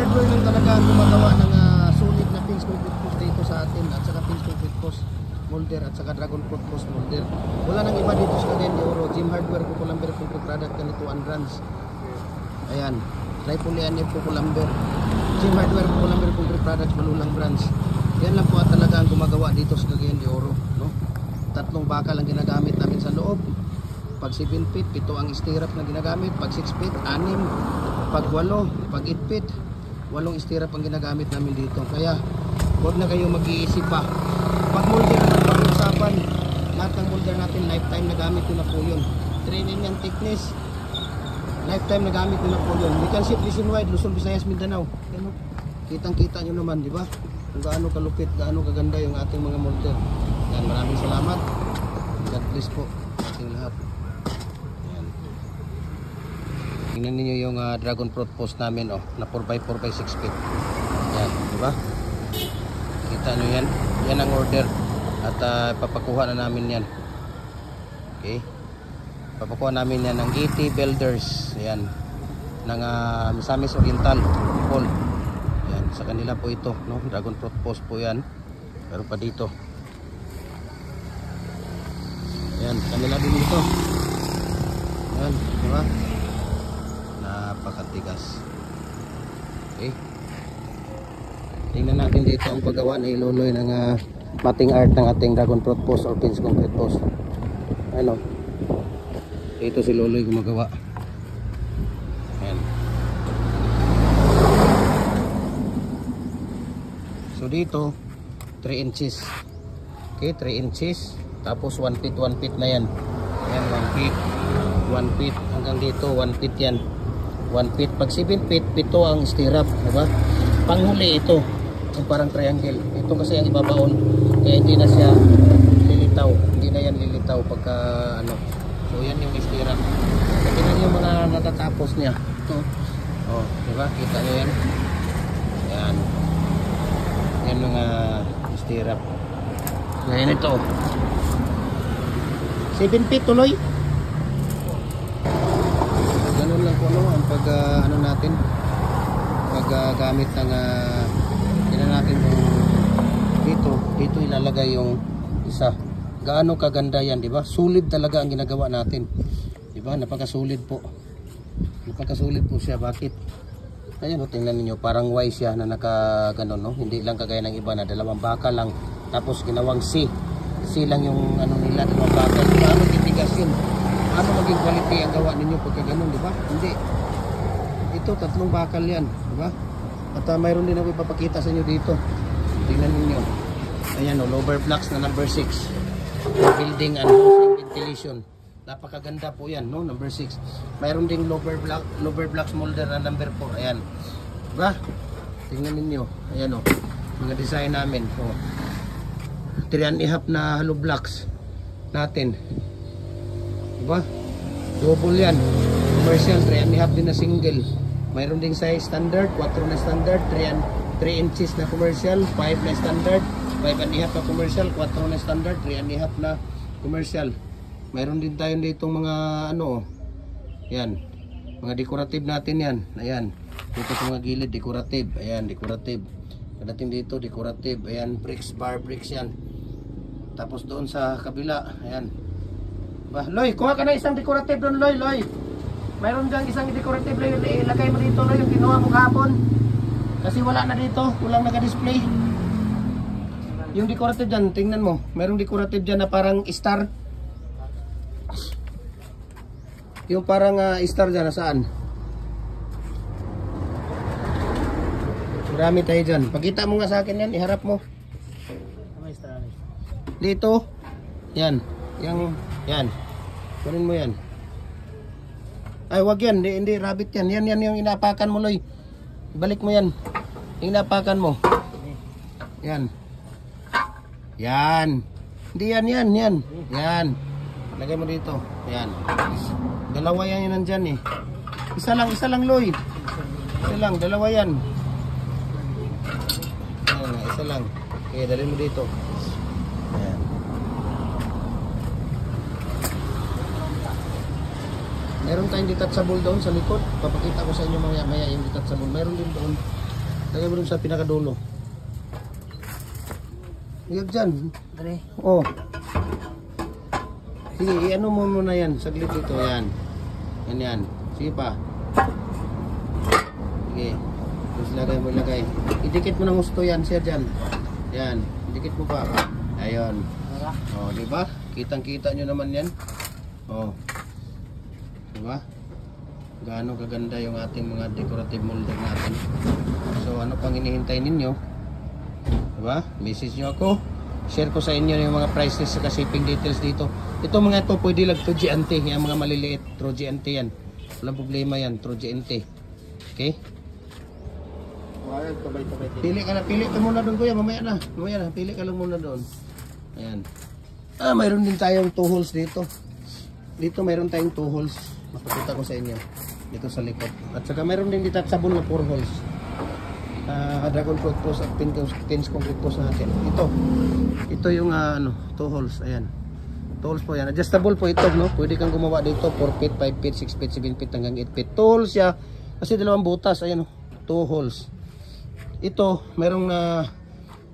Hardware lang talaga ang gumagawa ng solid na pins concrete post dito sa atin, at saka pins concrete post molder at saka dragon fruit post molder. Wala nang iba dito sa Cagayan de Oro. Gym Hardware Cucumber concrete product, ganito ang brands. Ayan, Tripolean F Cucumber. Gym Hardware Cucumber concrete products, malulang brands. Yan lang po at talaga ang gumagawa dito sa Cagayan de Oro, no? 3 bakal ang ginagamit namin sa loob. Pag 7 feet, 7 ang stirrup na ginagamit. Pag 6 feet, 6. Pag 8, pag 8 feet, 8 stirrup ang ginagamit namin dito. Kaya huwag na kayo mag-iisip pa. Pag molder naman pag-usapan, lahat ng molder natin lifetime na gamit ko na po yun. Training and thickness, lifetime na gamit ko na po yun. We can ship nationwide, Luzon, Visayas, Mindanao. Kitang kita nyo naman, di ba? Kung gaano kalupit, gaano kaganda yung ating mga molder. Yan, maraming salamat. God bless po sa ating lahat. Yan. Tingnan niyo yung dragon fruit post namin, oh, na 4x4 by 6 feet. Yan, di ba? Kita nyo yan. Yan ang order. At papakuha na namin yan. Okay. Papakuha namin yan ng GT Builders. Yan. Ng Misamis Oriental. Paul. Yan. Sa kanila po ito, no? Dragon fruit post po yan. Pero pa dito. Yan. Kanila din ito. Yan. Diba? Napakatigas. Okay. Tingnan natin dito ang paggawa ni Loloy ng mating art ng ating dragon fruit post or pins concrete post. Ano? Dito si Loloy gumagawa. Ayan. So dito 3 inches. Okay, 3 inches. Tapos 1 feet, 1 feet na yan. Ayan, 1 feet. 1 feet hanggang dito 1 feet yan. 1 feet. Pag 7 feet, 7 ang stirrup, diba? Panghuli ito. Yung parang triangle. Ito kasi ang ibabaon. Kaya hindi na siya lilitaw. Hindi na yan lilitaw pagka ano. So yan yung stirrup. Tingnan yung mga natatapos niya. Ito. Oh, diba? Kita nyo yan. Yan. Yan mga stirrup. Yan ito. 7 feet tuloy. Ganun lang po, no? Ang pag ano natin. Paggamit ng tingnan natin kung dito ilalagay yung isa. Gaano kaganda yan, di ba? Sulit talaga ang ginagawa natin. Di ba? Napakasulit po. Napakasulit po siya. Bakit? Ayun, tingnan niyo, parang Y siya na nakaganon, no? Hindi lang kagaya ng iba na 2 bakal lang tapos ginawang C. C lang yung ano nila, 2 bakal. Paano titigas yun? Paano maging quality ang gawa ninyo pagka ganon, di ba? Hindi. Ito 3 bakal yan, di ba? At mayroon din ako ipapakita sa inyo dito. Tingnan niyo. Ayan, o, lower blocks na number 6. Building and housing ventilation. Napakaganda po yan, no? Number 6. Mayroon ding lower blocks molder na number 4. Ayan. Diba? Tingnan niyo. Ayan, o. Mga design namin. O. 3.5 na hollow blocks natin. Diba? Double yan. Commercial, 3.5 din na single. Mayroon ding size standard, 4 na standard, 3 inches na commercial, 5 na standard, 5.5 na commercial, 4 na standard, 3.5 na commercial. Mayroon din tayo dito mga ano, yan, mga decorative natin yan. Ayan, dito sa mga gilid, decorative. Ayan, decorative. Pagdating dito, decorative. Ayan, bricks, bar bricks yan. Tapos doon sa kabila, ayan. Bah, Loy, kuha ka na isang decorative doon, Loy. Mayroon dyan isang decorative, Loy. Ilagay mo dito, Loy, yung kinuha mo kahapon. Kasi wala na dito, walang naka-display. Yung decorative dyan, tingnan mo. Mayroong decorative dyan na parang star. Yung parang star dyan, nasaan? Marami tayo dyan. Pakita mo nga sa akin yan, iharap mo. Dito. Yan. Yan. Kunin mo yan. Ay, wag yan. Hindi, rabbit yan. Yan yung inapakan mo, Loy. Ibalik mo yan. Yung inapakan mo. Yan. Yan. Hindi yan. Yan. Lagay mo dito. Yan. Dalawa yan yung nandyan eh. Isa lang, Loy. Isa lang, dalawa yan. Yan, isa lang. Okay, dalhin mo dito. Yan. Meron tayong detachable doon sa likod. Papakita ko sa inyo maya yung detachable. Meron din doon Lagay mo dun sa pinakadulo. Iyag dyan. Dali. Oh. Sige, i-ano mo muna yan. Saglit dito, yan. Yan yan. Sige pa. Sige. Tapos lagay mo, lagay. Idikit mo ng gusto yan, sir, dyan. Yan. Idikit mo pa. Ayun. Oh, di ba? Kitang-kita nyo naman yan. Oh. Di ba? Gaano kaganda yung ating mga decorative molding natin. So, ano pang hinihintay ninyo? Di ba? Message nyo ako. Share ko sa inyo yung mga prices sa shipping details dito. Ito mga ito, pwede lang to GNT. Yung mga maliliit, through GNT yan. Walang problema yan, through GNT. Okay? Pili ka na, pili ka muna doon kuya, mamaya na. Mamaya na, pili ka lang muna doon. Ayan. Mayroon din tayong 2 holes dito. Dito mayroon tayong 2 holes. Makikita ko sa inyo. Dito sa likod. At saka mayroon din detachable na 4 holes. Dragon fruit post at pins concrete post natin. Ito yung 2 holes. Ayan. 2 holes po yan. Adjustable po ito, no? Pwede kang gumawa dito 4 feet, 5 feet, 6 feet, 7 feet hanggang 8 feet. 2 holes siya. Kasi dalawang butas. Ayan, 2 holes. Ito, mayroong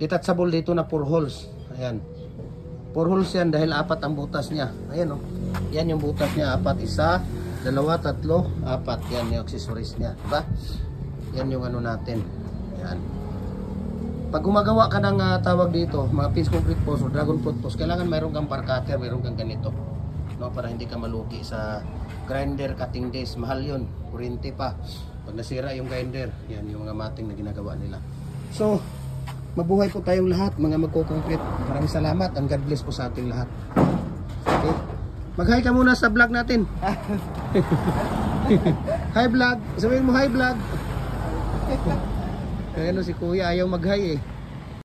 detachable dito na 4 holes. Ayan. 4 holes yan dahil 4 ang butas niya. Ayan, oh. Yan yung butas niya, 4. 1, 2, 3, 4. Yan yung accessories niya, diba? Yan yung ano natin. Yan. Pag gumagawa ka ng tawag dito, mga pins concrete post o dragon fruit post, kailangan mayroon kang bar cutter, mayroon kang ganito, no, para hindi ka malugi sa grinder cutting days. Mahal yun, kurente pa. Pag nasira yung grinder, yan yung mga mating na ginagawa nila. So, mabuhay po tayong lahat, mga magko-concrete. Maraming salamat, and God bless po sa ating lahat. Okay? Mag-hi ka muna sa vlog natin. Hi vlog. Sabihin mo hi vlog. Kaya si kuya ayaw mag-hi eh.